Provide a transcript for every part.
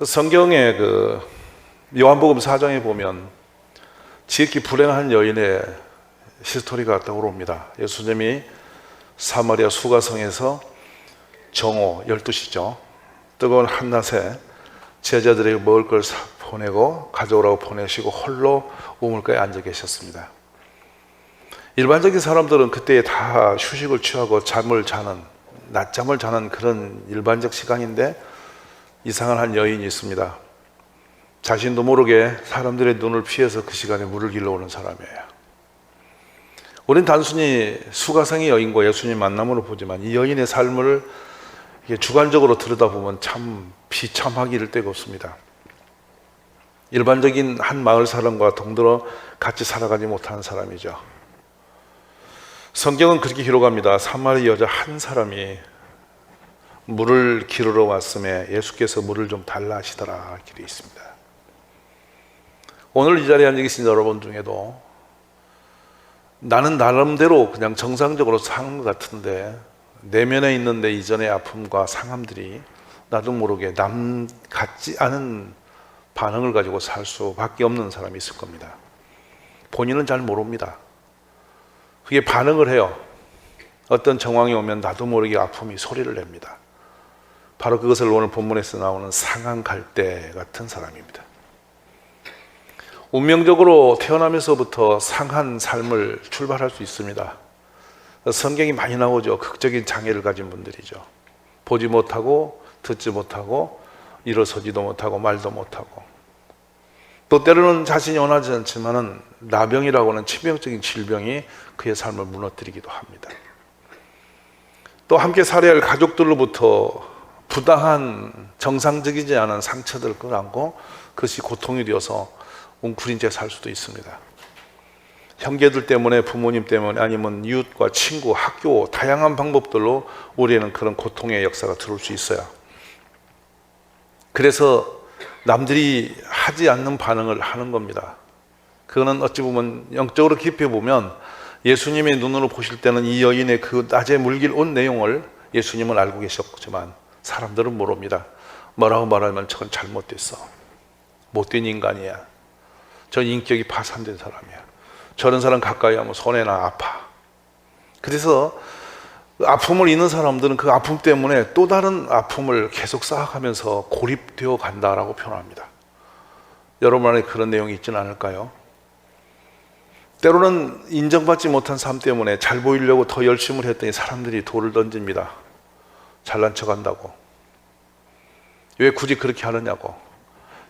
성경의 요한복음 4장에 보면 지극히 불행한 여인의 히스토리가 떠오릅니다. 예수님이 사마리아 수가성에서 정오 12시죠. 뜨거운 한낮에 제자들에게 먹을 걸 보내고 가져오라고 보내시고 홀로 우물가에 앉아 계셨습니다. 일반적인 사람들은 그때 다 휴식을 취하고 낮잠을 자는 그런 일반적 시간인데 이상한 한 여인이 있습니다. 자신도 모르게 사람들의 눈을 피해서 그 시간에 물을 길러 오는 사람이에요. 우린 단순히 수가성의 여인과 예수님 만남으로 보지만 이 여인의 삶을 주관적으로 들여다보면 참 비참하기 이를 데가 없습니다. 일반적인 한 마을 사람과 동들어 같이 살아가지 못하는 사람이죠. 성경은 그렇게 기록합니다. 사마리 여자 한 사람이 물을 기르러 왔음에 예수께서 물을 좀 달라 하시더라 이렇게 있습니다. 오늘 이 자리에 앉아 계신 여러분 중에도 나는 나름대로 그냥 정상적으로 사는 것 같은데 내면에 있는 내 이전의 아픔과 상함들이 나도 모르게 남 같지 않은 반응을 가지고 살 수밖에 없는 사람이 있을 겁니다. 본인은 잘 모릅니다. 그게 반응을 해요. 어떤 정황이 오면 나도 모르게 아픔이 소리를 냅니다. 바로 그것을 오늘 본문에서 나오는 상한갈대 같은 사람입니다. 운명적으로 태어나면서부터 상한 삶을 출발할 수 있습니다. 성경이 많이 나오죠. 극적인 장애를 가진 분들이죠. 보지 못하고 듣지 못하고 일어서지도 못하고 말도 못하고 또 때로는 자신이 원하지 않지만은 나병이라고 하는 치명적인 질병이 그의 삶을 무너뜨리기도 합니다. 또 함께 살아야 할 가족들로부터 부당한 정상적이지 않은 상처들을 끌어안고 그것이 고통이 되어서 웅크린 채 살 수도 있습니다. 형제들 때문에, 부모님 때문에, 아니면 이웃과 친구, 학교 다양한 방법들로 우리에는 그런 고통의 역사가 들어올 수 있어요. 그래서 남들이 하지 않는 반응을 하는 겁니다. 그거는 어찌 보면 영적으로 깊이 보면 예수님의 눈으로 보실 때는 이 여인의 그 낮에 물길 온 내용을 예수님은 알고 계셨지만 사람들은 모릅니다. 뭐라고 말하면 저건 잘못됐어. 못된 인간이야. 전 인격이 파산된 사람이야. 저런 사람 가까이 하면 손해나 아파. 그래서 아픔을 잊는 사람들은 그 아픔 때문에 또 다른 아픔을 계속 쌓아가면서 고립되어 간다라고 표현합니다. 여러분 안에 그런 내용이 있지는 않을까요? 때로는 인정받지 못한 삶 때문에 잘 보이려고 더 열심을 했더니 사람들이 돌을 던집니다. 잘난 척 한다고. 왜 굳이 그렇게 하느냐고.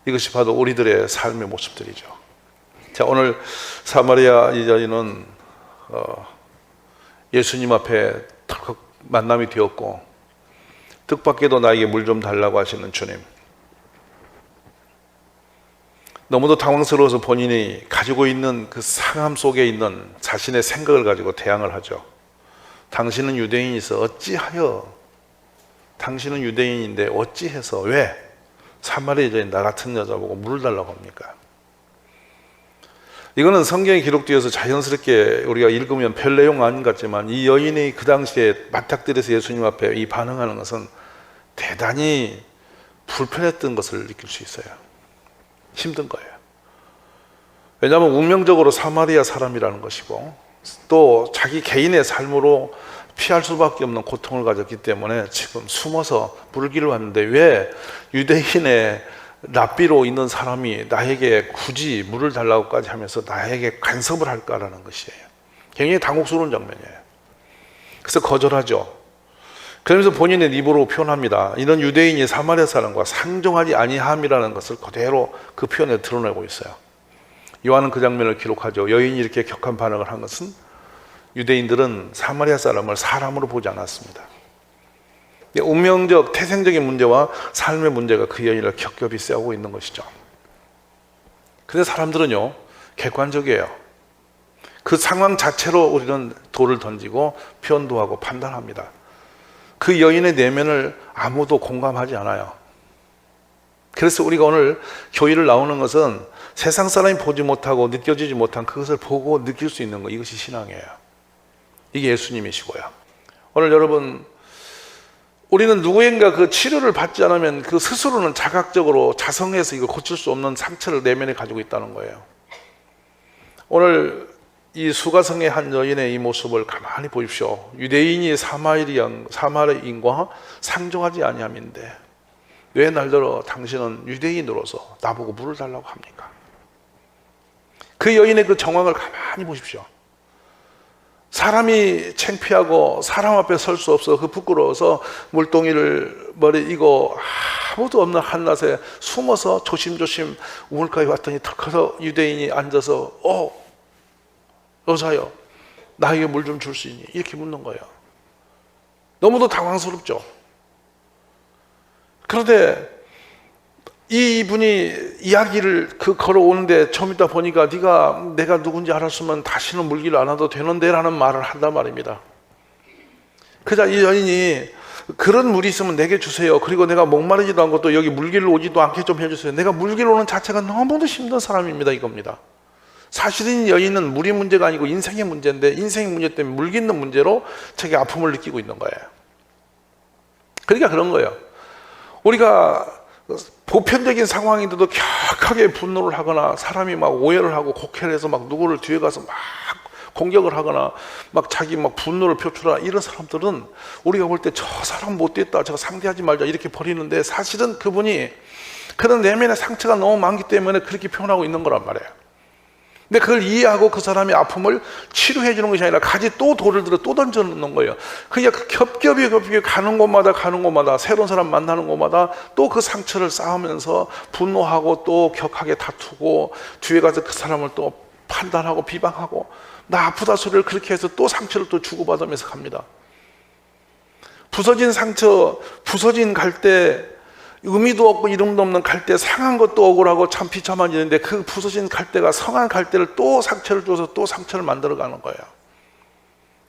이것이 바로 우리들의 삶의 모습들이죠. 자, 오늘 사마리아 이 여인은 예수님 앞에 덜컥 만남이 되었고 뜻밖에도 나에게 물 좀 달라고 하시는 주님. 너무도 당황스러워서 본인이 가지고 있는 그 상함 속에 있는 자신의 생각을 가지고 대항을 하죠. 당신은 유대인이서 어찌하여, 당신은 유대인인데 어찌해서 왜 사마리아 여자인 나 같은 여자 보고 물을 달라고 합니까? 이거는 성경에 기록되어서 자연스럽게 우리가 읽으면 별 내용 아닌 것 같지만 이 여인이 그 당시에 맞닥뜨려서 예수님 앞에 이 반응하는 것은 대단히 불편했던 것을 느낄 수 있어요. 힘든 거예요. 왜냐하면 운명적으로 사마리아 사람이라는 것이고 또 자기 개인의 삶으로 피할 수밖에 없는 고통을 가졌기 때문에 지금 숨어서 물을 길러 왔는데 왜 유대인의 랍비로 있는 사람이 나에게 굳이 물을 달라고까지 하면서 나에게 간섭을 할까라는 것이에요. 굉장히 당혹스러운 장면이에요. 그래서 거절하죠. 그러면서 본인의 입으로 표현합니다. 이런 유대인이 사마리아 사람과 상종하지 아니함이라는 것을 그대로 그 표현에 드러내고 있어요. 요한은 그 장면을 기록하죠. 여인이 이렇게 격한 반응을 한 것은 유대인들은 사마리아 사람을 사람으로 보지 않았습니다. 운명적, 태생적인 문제와 삶의 문제가 그 여인을 겹겹이 싸우고 있는 것이죠. 근데 사람들은요, 객관적이에요. 그 상황 자체로 우리는 돌을 던지고 표현도 하고 판단합니다. 그 여인의 내면을 아무도 공감하지 않아요. 그래서 우리가 오늘 교회를 나오는 것은 세상 사람이 보지 못하고 느껴지지 못한 그것을 보고 느낄 수 있는 것, 이것이 신앙이에요. 이게 예수님이시고요. 오늘 여러분 우리는 누구인가 그 치료를 받지 않으면 그 스스로는 자각적으로 자성해서 이거 고칠 수 없는 상처를 내면에 가지고 있다는 거예요. 오늘 이 수가성의 한 여인의 이 모습을 가만히 보십시오. 유대인이 사마리아인과 상종하지 아니함인데 왜 날더러 당신은 유대인으로서 나보고 물을 달라고 합니까? 그 여인의 그 정황을 가만히 보십시오. 사람이 창피하고 사람 앞에 설 수 없어 그 부끄러워서 물동이를 머리에 이고 아무도 없는 한낮에 숨어서 조심조심 우물가에 왔더니 턱커서 유대인이 앉아서 여자여 나에게 물 좀 줄 수 있니? 이렇게 묻는 거예요. 너무도 당황스럽죠. 그런데 이분이 이야기를 걸어오는데 좀 이따 보니까 내가 누군지 알았으면 다시는 물기를 안 와도 되는데 라는 말을 한단 말입니다. 그자 이 여인이 그런 물이 있으면 내게 주세요. 그리고 내가 목마르지도 않고 또 여기 물기를 오지도 않게 좀 해주세요. 내가 물기를 오는 자체가 너무도 힘든 사람입니다. 이겁니다. 사실은 이 여인은 물이 문제가 아니고 인생의 문제인데 인생의 문제 때문에 물기 있는 문제로 자기 아픔을 느끼고 있는 거예요. 그러니까 그런 거예요. 우리가 보편적인 상황인데도 격하게 분노를 하거나 사람이 막 오해를 하고 곡해를 해서 막 누구를 뒤에 가서 막 공격을 하거나 막 자기 막 분노를 표출하는 이런 사람들은 우리가 볼 때 저 사람 못됐다, 저거 상대하지 말자 이렇게 버리는데 사실은 그분이 그런 내면의 상처가 너무 많기 때문에 그렇게 표현하고 있는 거란 말이에요. 근데 그걸 이해하고 그 사람의 아픔을 치료해 주는 것이 아니라 가지 또 돌을 들어 또 던져 놓는 거예요. 그냥 겹겹이 가는 곳마다 새로운 사람 만나는 곳마다 또 그 상처를 쌓으면서 분노하고 또 격하게 다투고 뒤에 가서 그 사람을 또 판단하고 비방하고 나 아프다 소리를 그렇게 해서 또 상처를 또 주고받으면서 갑니다. 부서진 상처, 부서진 갈대, 의미도 없고 이름도 없는 갈대, 상한 것도 억울하고 참 비참해지는데 그 부서진 갈대가 성한 갈대를 또 상처를 줘서 또 상처를 만들어가는 거예요.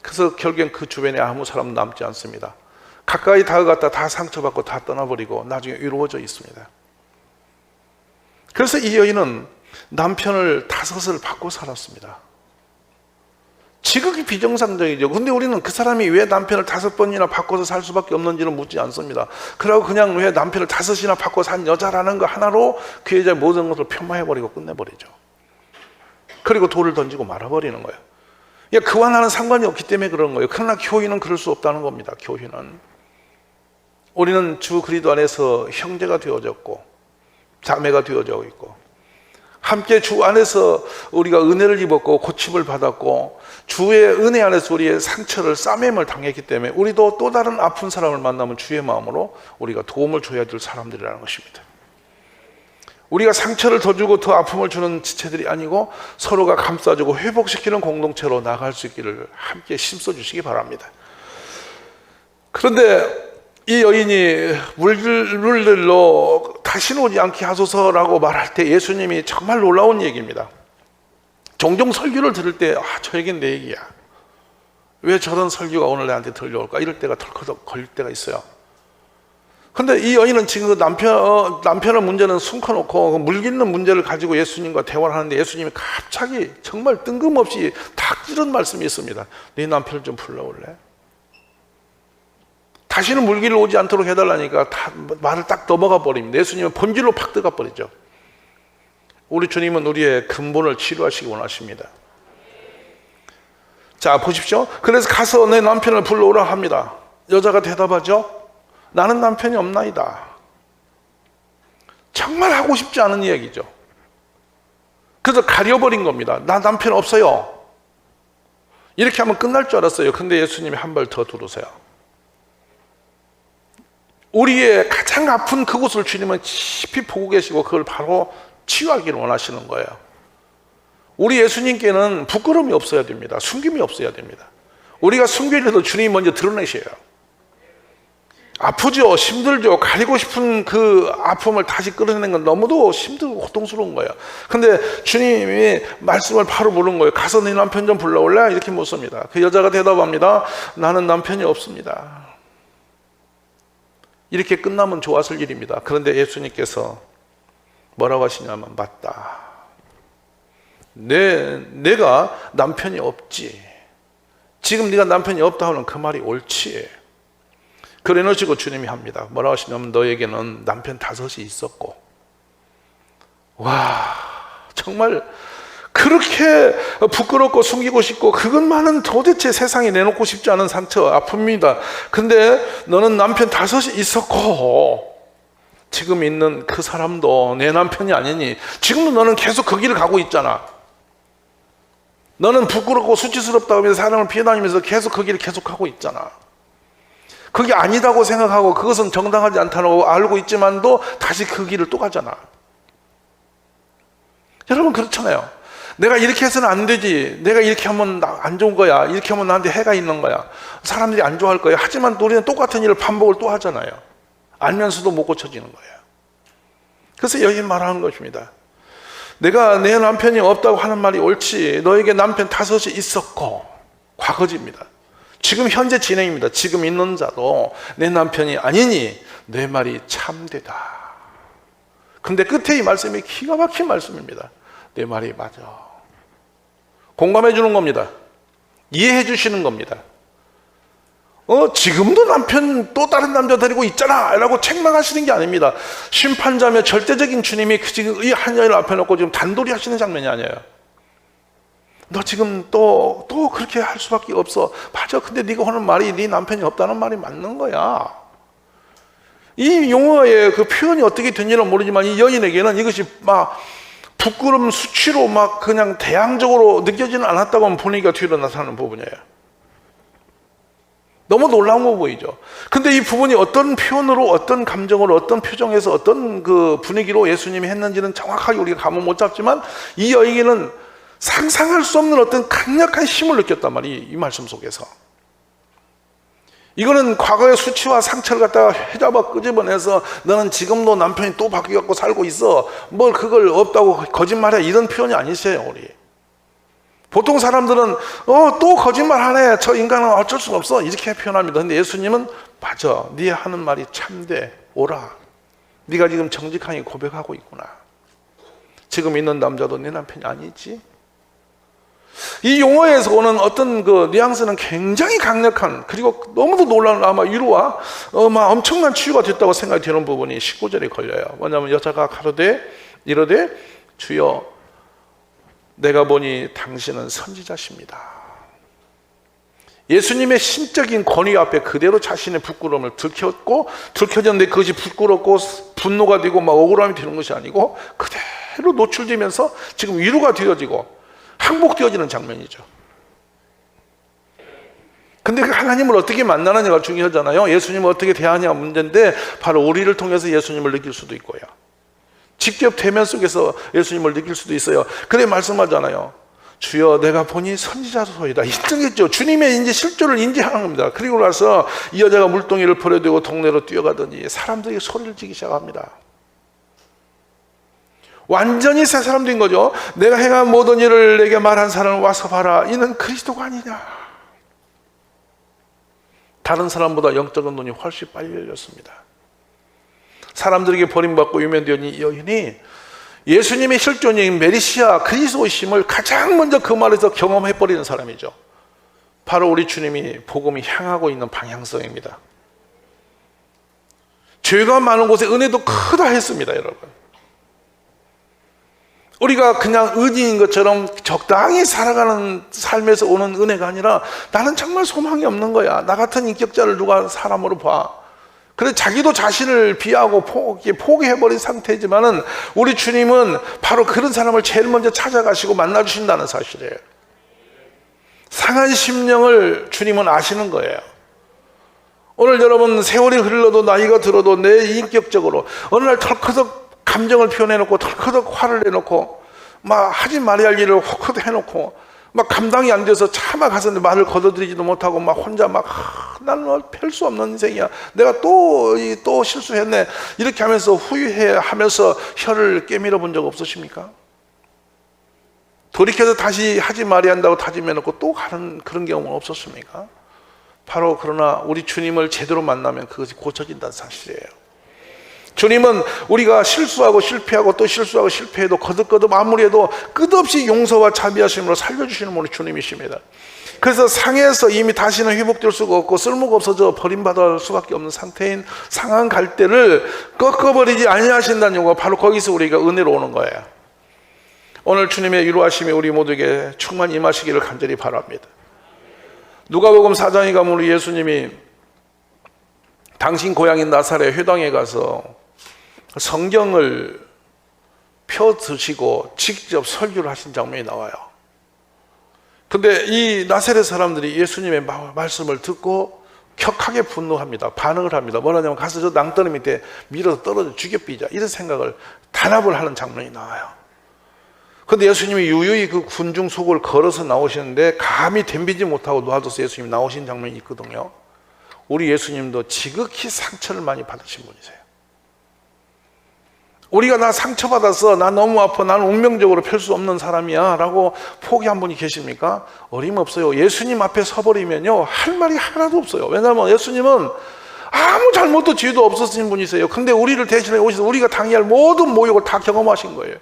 그래서 결국엔 그 주변에 아무 사람 남지 않습니다. 가까이 다가갔다 다 상처받고 다 떠나버리고 나중에 이루어져 있습니다. 그래서 이 여인은 남편을 5을 받고 살았습니다. 지극히 비정상적이죠. 근데 우리는 그 사람이 왜 남편을 5번이나 바꿔서 살 수밖에 없는지는 묻지 않습니다. 그러고 그냥 왜 남편을 5이나 바꿔 산 여자라는 거 하나로 그 여자의 모든 것을 폄하해버리고 끝내버리죠. 그리고 돌을 던지고 말아버리는 거예요. 그와 나는 상관이 없기 때문에 그런 거예요. 그러나 교인은 그럴 수 없다는 겁니다. 교인은 우리는 주 그리스도 안에서 형제가 되어졌고 자매가 되어져 있고 함께 주 안에서 우리가 은혜를 입었고 고침을 받았고 주의 은혜 안에서 우리의 상처를 싸매임을 당했기 때문에 우리도 또 다른 아픈 사람을 만나면 주의 마음으로 우리가 도움을 줘야 될 사람들이라는 것입니다. 우리가 상처를 더 주고 더 아픔을 주는 지체들이 아니고 서로가 감싸주고 회복시키는 공동체로 나갈 수 있기를 함께 힘써주시기 바랍니다. 그런데 이 여인이 물들로 다시는 오지 않게 하소서라고 말할 때 예수님이 정말 놀라운 얘기입니다. 종종 설교를 들을 때 저에겐 내 얘기야. 왜 저런 설교가 오늘 나한테 들려올까? 이럴 때가 덜커덕 걸릴 때가 있어요. 근데 이 여인은 지금 그 남편의 문제는 숨겨놓고 그 물깃는 문제를 가지고 예수님과 대화를 하는데 예수님이 갑자기 정말 뜬금없이 딱 이런 말씀이 있습니다. 네 남편을 좀 불러올래? 다시는 물기를 오지 않도록 해달라니까 말을 딱 넘어가 버립니다. 예수님은 본질로 팍 들어가 버리죠. 우리 주님은 우리의 근본을 치료하시기 원하십니다. 자, 보십시오. 그래서 가서 내 남편을 불러오라 합니다. 여자가 대답하죠. 나는 남편이 없나이다. 정말 하고 싶지 않은 이야기죠. 그래서 가려버린 겁니다. 나 남편 없어요. 이렇게 하면 끝날 줄 알았어요. 근데 예수님이 한 발 더 두르세요. 우리의 가장 아픈 그곳을 주님은 깊이 보고 계시고 그걸 바로 치유하기를 원하시는 거예요. 우리 예수님께는 부끄러움이 없어야 됩니다. 숨김이 없어야 됩니다. 우리가 숨기려도 주님이 먼저 드러내셔요. 아프죠, 힘들죠. 가리고 싶은 그 아픔을 다시 끌어내는 건 너무도 힘들고 고통스러운 거예요. 근데 주님이 말씀을 바로 물은 거예요. 가서 네 남편 좀 불러올래? 이렇게 묻습니다. 그 여자가 대답합니다. 나는 남편이 없습니다. 이렇게 끝나면 좋았을 일입니다. 그런데 예수님께서 뭐라고 하시냐면 맞다. 내가 남편이 없지. 지금 네가 남편이 없다 하는 그 말이 옳지. 그래 놓으시고 주님이 합니다. 뭐라고 하시냐면 너에게는 남편 5이 있었고. 와, 정말 그렇게 부끄럽고 숨기고 싶고 그것만은 도대체 세상에 내놓고 싶지 않은 상처, 아픕니다. 근데 너는 남편 5이 있었고 지금 있는 그 사람도 내 남편이 아니니 지금도 너는 계속 그 길을 가고 있잖아. 너는 부끄럽고 수치스럽다고 하면서 사람을 피해 다니면서 계속 그 길을 계속 가고 있잖아. 그게 아니다고 생각하고 그것은 정당하지 않다고 알고 있지만도 다시 그 길을 또 가잖아. 여러분 그렇잖아요. 내가 이렇게 해서는 안 되지. 내가 이렇게 하면 안 좋은 거야. 이렇게 하면 나한테 해가 있는 거야. 사람들이 안 좋아할 거야. 하지만 우리는 똑같은 일을 반복을 또 하잖아요. 알면서도 못 고쳐지는 거예요. 그래서 여기 말하는 것입니다. 내가 내 남편이 없다고 하는 말이 옳지. 너에게 남편 5이 있었고. 과거지입니다. 지금 현재 진행입니다. 지금 있는 자도 내 남편이 아니니 내 말이 참되다. 근데 끝에 이 말씀이 기가 막힌 말씀입니다. 내 말이 맞아. 공감해 주는 겁니다. 이해해 주시는 겁니다. 지금도 남편 또 다른 남자 데리고 있잖아 라고 책망하시는 게 아닙니다. 심판자며 절대적인 주님이 지금 이 한 여인을 앞에 놓고 지금 단돌이 하시는 장면이 아니에요. 너 지금 또 그렇게 할 수밖에 없어. 맞아. 근데 네가 하는 말이 네 남편이 없다는 말이 맞는 거야. 이 용어의 그 표현이 어떻게 된지는 모르지만 이 여인에게는 이것이 막 부끄러움 수치로 막 그냥 대항적으로 느껴지는 않았다고 하면 분위기가 뒤로 나타나는 부분이에요. 너무 놀라운 거 보이죠. 근데 이 부분이 어떤 표현으로, 어떤 감정으로, 어떤 표정에서, 어떤 그 분위기로 예수님이 했는지는 정확하게 우리가 감은 못 잡지만 이 여인에게는 상상할 수 없는 어떤 강력한 힘을 느꼈단 말이에요. 이 말씀 속에서. 이거는 과거의 수치와 상처를 갖다가 헤잡아 끄집어내서 너는 지금도 남편이 또 바뀌어갖고 살고 있어. 뭘 그걸 없다고 거짓말해. 이런 표현이 아니세요, 우리. 보통 사람들은 또 거짓말하네. 저 인간은 어쩔 수가 없어. 이렇게 표현합니다. 근데 예수님은 맞아. 네 하는 말이 참돼. 오라. 네가 지금 정직하게 고백하고 있구나. 지금 있는 남자도 네 남편이 아니지. 이 용어에서 오는 어떤 그 뉘앙스는 굉장히 강력한, 그리고 너무도 놀라운 아마 위로와 엄청난 치유가 됐다고 생각이 되는 부분이 19절에 걸려요. 뭐냐면 여자가 가로되 이르되 주여 내가 보니 당신은 선지자십니다. 예수님의 신적인 권위 앞에 그대로 자신의 부끄러움을 들켰는데 그것이 부끄럽고 분노가 되고 막 억울함이 되는 것이 아니고 그대로 노출되면서 지금 위로가 되어지고 항복되어지는 장면이죠. 근데 그 하나님을 어떻게 만나느냐가 중요하잖아요. 예수님을 어떻게 대하느냐가 문제인데 바로 우리를 통해서 예수님을 느낄 수도 있고요. 직접 대면 속에서 예수님을 느낄 수도 있어요. 그래 말씀하잖아요. 주여 내가 보니 선지자소이다. 인정했죠. 주님의 이제 실존을 인지하는 겁니다. 그리고 나서 이 여자가 물동이를 버려두고 동네로 뛰어가더니 사람들이 소리를 지기 시작합니다. 완전히 새 사람 된 거죠. 내가 행한 모든 일을 내게 말한 사람을 와서 봐라. 이는 그리스도가 아니냐. 다른 사람보다 영적인 눈이 훨씬 빨리 열렸습니다. 사람들에게 버림받고 유명되었던 이 여인이 예수님의 실존인 메시아 그리스도이심을 가장 먼저 그 말에서 경험해버리는 사람이죠. 바로 우리 주님이 복음이 향하고 있는 방향성입니다. 죄가 많은 곳에 은혜도 크다 했습니다, 여러분. 우리가 그냥 은인인 것처럼 적당히 살아가는 삶에서 오는 은혜가 아니라 나는 정말 소망이 없는 거야. 나 같은 인격자를 누가 사람으로 봐. 그래 자기도 자신을 비하고 포기해버린 상태지만은 우리 주님은 바로 그런 사람을 제일 먼저 찾아가시고 만나주신다는 사실이에요. 상한 심령을 주님은 아시는 거예요. 오늘 여러분 세월이 흘러도 나이가 들어도 내 인격적으로 어느 날 털커덕 감정을 표현해놓고 털커덕 화를 내놓고 막 하지 말아야 할 일을 혹혹 해놓고 막 감당이 안 돼서 차마 가서 말을 걷어들이지도 못하고 막 혼자 막 나는 별 수 없는 인생이야. 내가 또 실수했네. 이렇게 하면서 후회하면서 혀를 깨밀어 본 적 없으십니까? 돌이켜서 다시 하지 말아야 한다고 다짐해놓고 또 가는 그런 경험은 없었습니까? 바로 그러나 우리 주님을 제대로 만나면 그것이 고쳐진다는 사실이에요. 주님은 우리가 실수하고 실패하고 또 실수하고 실패해도 거듭거듭 아무리 해도 끝없이 용서와 자비하심으로 살려주시는 우리 주님이십니다. 그래서 상해서 이미 다시는 회복될 수가 없고 쓸모가 없어져 버림받을 수밖에 없는 상태인 상한 갈대를 꺾어버리지 아니하신다는 용어가 바로 거기서 우리가 은혜로 오는 거예요. 오늘 주님의 위로하심이 우리 모두에게 충만히 임하시기를 간절히 바랍니다. 누가복음 4장에 가면 우리 예수님이 당신 고향인 나사렛 회당에 가서 성경을 펴 드시고 직접 설교를 하신 장면이 나와요. 근데 이 나사렛 사람들이 예수님의 말씀을 듣고 격하게 분노합니다. 반응을 합니다. 뭐라냐면 가서 저 낭떠러 밑에 밀어서 떨어져 죽여삐자, 이런 생각을 단합을 하는 장면이 나와요. 근데 예수님이 유유히 그 군중 속을 걸어서 나오시는데 감히 덤비지 못하고 놔둬서 예수님이 나오신 장면이 있거든요. 우리 예수님도 지극히 상처를 많이 받으신 분이세요. 우리가 나 상처받아서 나 너무 아파, 나는 운명적으로 펼 수 없는 사람이야 라고 포기한 분이 계십니까? 어림없어요. 예수님 앞에 서버리면요 할 말이 하나도 없어요. 왜냐하면 예수님은 아무 잘못도 죄도 없으신 분이세요. 근데 우리를 대신해 오셔서 우리가 당해야 할 모든 모욕을 다 경험하신 거예요.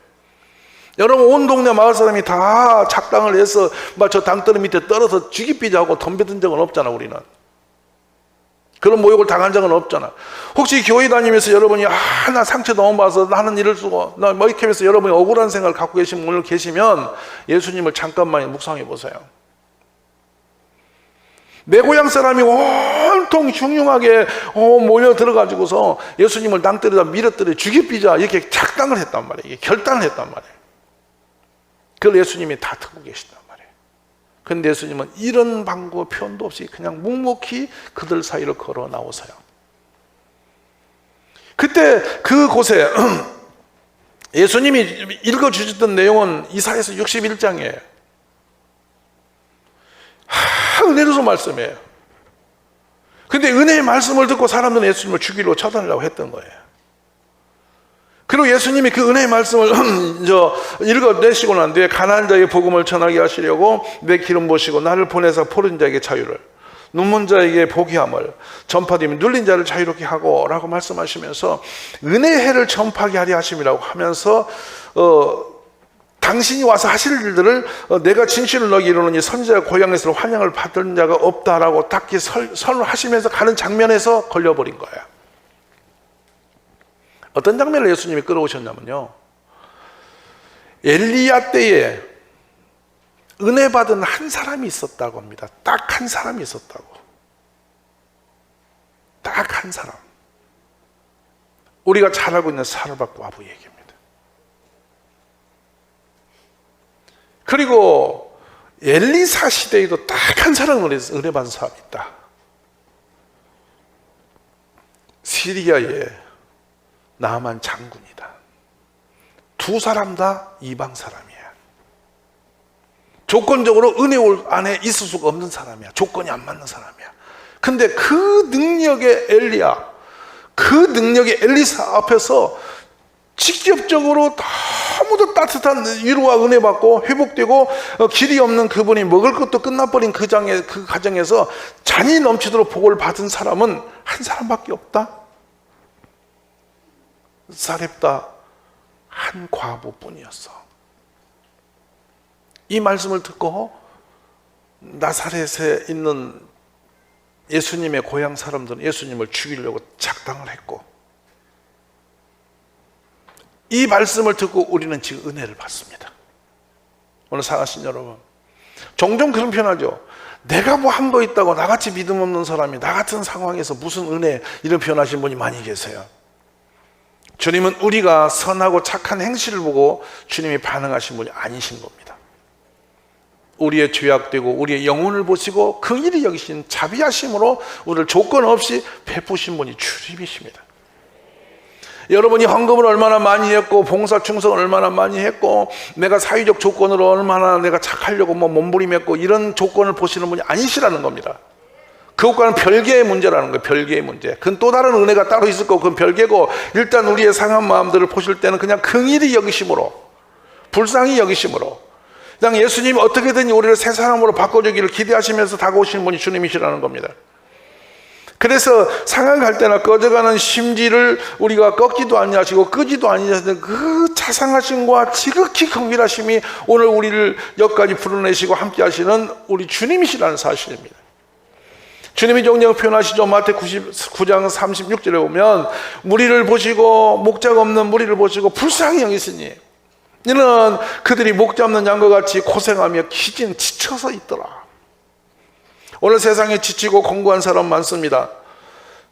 여러분, 온 동네 마을 사람이 다 작당을 해서 저 당떠리 밑에 떨어서 죽이삐자고 덤벼든 적은 없잖아. 우리는 그런 모욕을 당한 적은 없잖아. 혹시 교회 다니면서 여러분이 나 상처 너무 받아서 나는 이럴 수가, 나 이렇게 하면서 여러분이 억울한 생각을 갖고 계신 분을 계시면 예수님을 잠깐만 묵상해 보세요. 내 고향 사람이 온통 흉흉하게 모여 들어가지고서 예수님을 낭떠리다 밀어뜨려 죽이삐자 이렇게 작당을 했단 말이에요. 결단을 했단 말이에요. 그걸 예수님이 다 듣고 계신단 말이에요. 그런데 예수님은 이런 방구 표현도 없이 그냥 묵묵히 그들 사이를 걸어 나오세요. 그때 그곳에 예수님이 읽어주셨던 내용은 이사야서 61장이에요. 은혜로서 말씀이에요. 근데 은혜의 말씀을 듣고 사람들은 예수님을 죽이려고 쳐다내려고 했던 거예요. 그리고 예수님이 그 은혜의 말씀을 읽어내시고 난 뒤에 가난한 자에게 복음을 전하게 하시려고 내 기름 부으시고 나를 보내서 포른 자에게 자유를, 눈먼 자에게 보게 함을, 전파되면 눌린 자를 자유롭게 하고 라고 말씀하시면서 은혜의 해를 전파하게 하려 하심이라고 하면서 당신이 와서 하실 일들을 내가 진실을 너에게 이루노니 선지자 고향에서 환영을 받은 자가 없다라고 딱 설하시면서 가는 장면에서 걸려버린 거예요. 어떤 장면을 예수님이 끌어오셨냐면요, 엘리야 때에 은혜 받은 한 사람이 있었다고 합니다. 딱 한 사람이 있었다고. 딱 한 사람. 우리가 잘 알고 있는 사르밧 과부 얘기입니다. 그리고 엘리사 시대에도 딱 한 사람 은혜 받은 사람이 있다. 시리아에 나만 장군이다. 두 사람 다 이방 사람이야. 조건적으로 은혜 안에 있을 수가 없는 사람이야. 조건이 안 맞는 사람이야. 근데 그 능력의 엘리야, 그 능력의 엘리사 앞에서 직접적으로 너무도 따뜻한 위로와 은혜 받고 회복되고 길이 없는 그분이 먹을 것도 끝나버린 그 가정에서 잔이 넘치도록 복을 받은 사람은 한 사람밖에 없다. 사렙다 한 과부뿐이었어. 이 말씀을 듣고 나사렛에 있는 예수님의 고향 사람들은 예수님을 죽이려고 작당을 했고, 이 말씀을 듣고 우리는 지금 은혜를 받습니다. 오늘 사랑하신 여러분, 종종 그런 표현하죠. 내가 뭐 한 거 있다고 나같이 믿음 없는 사람이 나 같은 상황에서 무슨 은혜, 이런 표현하시는 분이 많이 계세요. 주님은 우리가 선하고 착한 행실을 보고 주님이 반응하신 분이 아니신 겁니다. 우리의 죄악되고 우리의 영혼을 보시고 긍휼히 여기신 자비하심으로 우리를 조건 없이 베푸신 분이 주님이십니다. 여러분이 헌금을 얼마나 많이 했고 봉사 충성을 얼마나 많이 했고 내가 사회적 조건으로 얼마나 내가 착하려고 몸부림했고 이런 조건을 보시는 분이 아니시라는 겁니다. 그것과는 별개의 문제라는 거예요. 별개의 문제. 그건 또 다른 은혜가 따로 있을 거고 그건 별개고, 일단 우리의 상한 마음들을 보실 때는 그냥 긍휼히 여기심으로, 불쌍히 여기심으로, 그냥 예수님이 어떻게든 우리를 새 사람으로 바꿔주기를 기대하시면서 다가오시는 분이 주님이시라는 겁니다. 그래서 상할 때나 꺼져가는 심지를 우리가 꺾지도 아니하시고 끄지도 아니하시는 그 자상하심과 지극히 긍휼하심이 오늘 우리를 여기까지 불러내시고 함께 하시는 우리 주님이시라는 사실입니다. 주님이 정녕 표현하시죠. 마태 9장 36절에 보면 무리를 보시고 목자가 없는 무리를 보시고 불쌍히 여기시니 이는 그들이 목 잡는 양과 같이 고생하며 지쳐서 있더라. 오늘 세상에 지치고 공고한 사람 많습니다.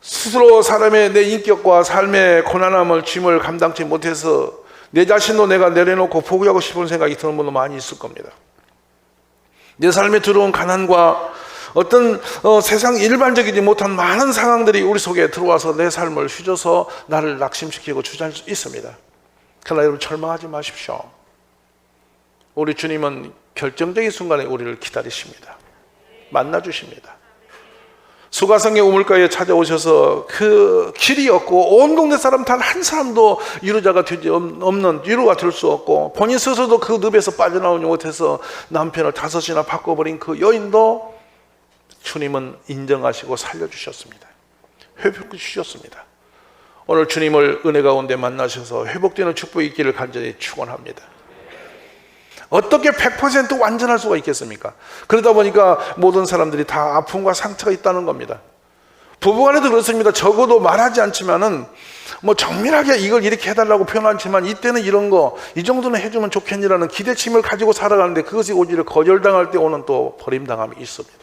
스스로 사람의 내 인격과 삶의 고난함을 짐을 감당치 못해서 내 자신도 내가 내려놓고 포기하고 싶은 생각이 드는 분도 많이 있을 겁니다. 내 삶에 들어온 가난과 어떤 세상 일반적이지 못한 많은 상황들이 우리 속에 들어와서 내 삶을 휘저어서 나를 낙심시키고 주저할 수 있습니다. 그러나 여러분 절망하지 마십시오. 우리 주님은 결정적인 순간에 우리를 기다리십니다. 만나주십니다. 수가성의 우물가에 찾아오셔서 그 길이 없고 온 동네 사람 단 한 사람도 위로자가 되지 없는, 위로가 될 수 없고 본인 스스로도 그 늪에서 빠져나오지 못해서 남편을 5이나 바꿔버린 그 여인도 주님은 인정하시고 살려주셨습니다. 회복해 주셨습니다. 오늘 주님을 은혜 가운데 만나셔서 회복되는 축복이 있기를 간절히 축원합니다. 어떻게 100% 완전할 수가 있겠습니까? 그러다 보니까 모든 사람들이 다 아픔과 상처가 있다는 겁니다. 부부간에도 그렇습니다. 적어도 말하지 않지만은 뭐 정밀하게 이걸 이렇게 해달라고 표현하지만 이때는 이런 거 이 정도는 해주면 좋겠니라는 기대침을 가지고 살아가는데 그것이 오히려 거절당할 때 오는 또 버림당함이 있습니다.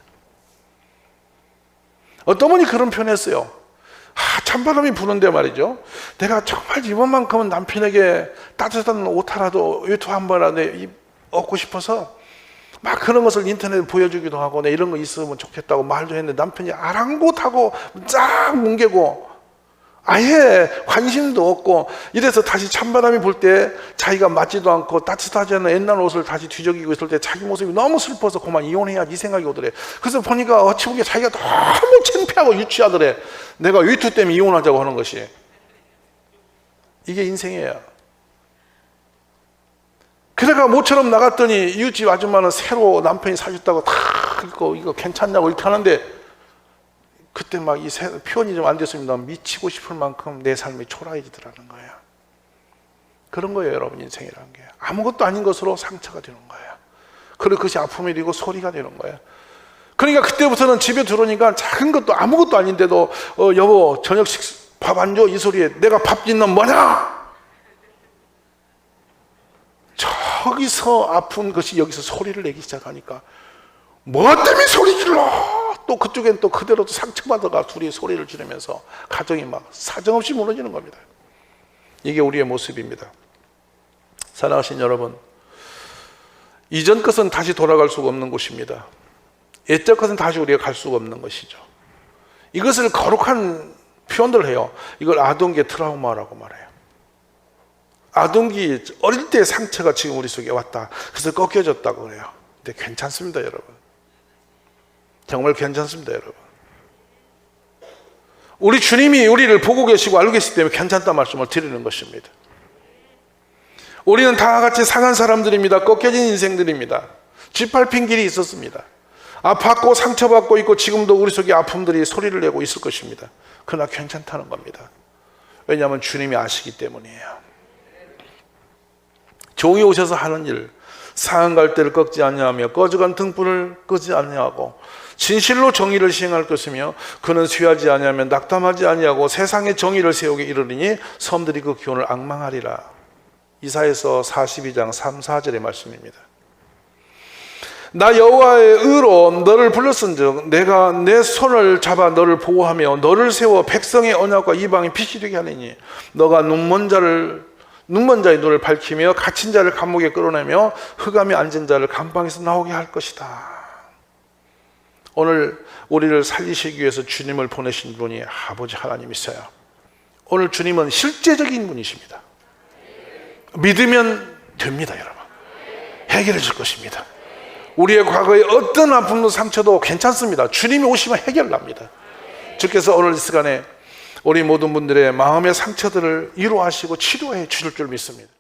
어떤 분이 그런 표현했어요. 찬바람이 부는데 말이죠, 내가 정말 이번만큼은 남편에게 따뜻한 옷 하나도 외투 한 번이라도 얻고 싶어서 막 그런 것을 인터넷에 보여주기도 하고 내 이런 거 있으면 좋겠다고 말도 했는데 남편이 아랑곳하고 쫙 뭉개고 아예 관심도 없고 이래서 다시 찬바람이 불 때 자기가 맞지도 않고 따뜻하지 않은 옛날 옷을 다시 뒤적이고 있을 때 자기 모습이 너무 슬퍼서 그만 이혼해야지 이 생각이 오더래. 그래서 보니까 어찌 보기에 자기가 너무 창피하고 유치하더래. 내가 위투 때문에 이혼하자고 하는 것이. 이게 인생이에요. 그래가 모처럼 나갔더니 이웃집 아줌마는 새로 남편이 사줬다고 다 이거 괜찮냐고 이렇게 하는데 그때 막 이 표현이 좀 안 됐습니다. 미치고 싶을 만큼 내 삶이 초라해지더라는 거예요. 그런 거예요, 여러분. 인생이라는 게 아무것도 아닌 것으로 상처가 되는 거예요. 그리고 그것이 아픔이 되고 소리가 되는 거예요. 그러니까 그때부터는 집에 들어오니까 작은 것도 아무것도 아닌데도 여보 저녁 밥 안 줘? 이 소리에 내가 밥 짓는 뭐냐? 저기서 아픈 것이 여기서 소리를 내기 시작하니까 뭐 때문에 소리 질러? 또 그쪽엔 또 그대로 또 상처받아가 둘이 소리를 지르면서 가정이 막 사정없이 무너지는 겁니다. 이게 우리의 모습입니다. 사랑하신 여러분, 이전 것은 다시 돌아갈 수가 없는 곳입니다. 옛적 것은 다시 우리가 갈 수가 없는 것이죠. 이것을 거룩한 표현들 해요. 이걸 아동기의 트라우마라고 말해요. 아동기 어릴 때 상처가 지금 우리 속에 왔다. 그래서 꺾여졌다고 그래요. 근데 괜찮습니다, 여러분. 정말 괜찮습니다, 여러분. 우리 주님이 우리를 보고 계시고 알고 계시기 때문에 괜찮다는 말씀을 드리는 것입니다. 우리는 다 같이 상한 사람들입니다. 꺾여진 인생들입니다. 짓밟힌 길이 있었습니다. 아팠고 상처받고 있고 지금도 우리 속에 아픔들이 소리를 내고 있을 것입니다. 그러나 괜찮다는 겁니다. 왜냐하면 주님이 아시기 때문이에요. 종이 오셔서 하는 일, 상한 갈대를 꺾지 아니하며 꺼져간 등불을 끄지 아니하고 진실로 정의를 시행할 것이며 그는 쇠하지 아니하며 낙담하지 아니하고 세상의 정의를 세우게 이르리니 섬들이 그 기원을 앙망하리라. 이사야서 42장 3, 4절의 말씀입니다. 나 여호와의 의로 너를 불렀은즉 내가 내 손을 잡아 너를 보호하며 너를 세워 백성의 언약과 이방의 빛이 되게 하리니 너가 눈먼 자의 눈을 밝히며 갇힌 자를 감옥에 끌어내며 흑암에 앉은 자를 감방에서 나오게 할 것이다. 오늘 우리를 살리시기 위해서 주님을 보내신 분이 아버지 하나님이세요. 오늘 주님은 실제적인 분이십니다. 믿으면 됩니다, 여러분. 해결해 줄 것입니다. 우리의 과거의 어떤 아픔도 상처도 괜찮습니다. 주님이 오시면 해결납니다. 주께서 오늘 이 시간에 우리 모든 분들의 마음의 상처들을 위로하시고 치료해 주실 줄 믿습니다.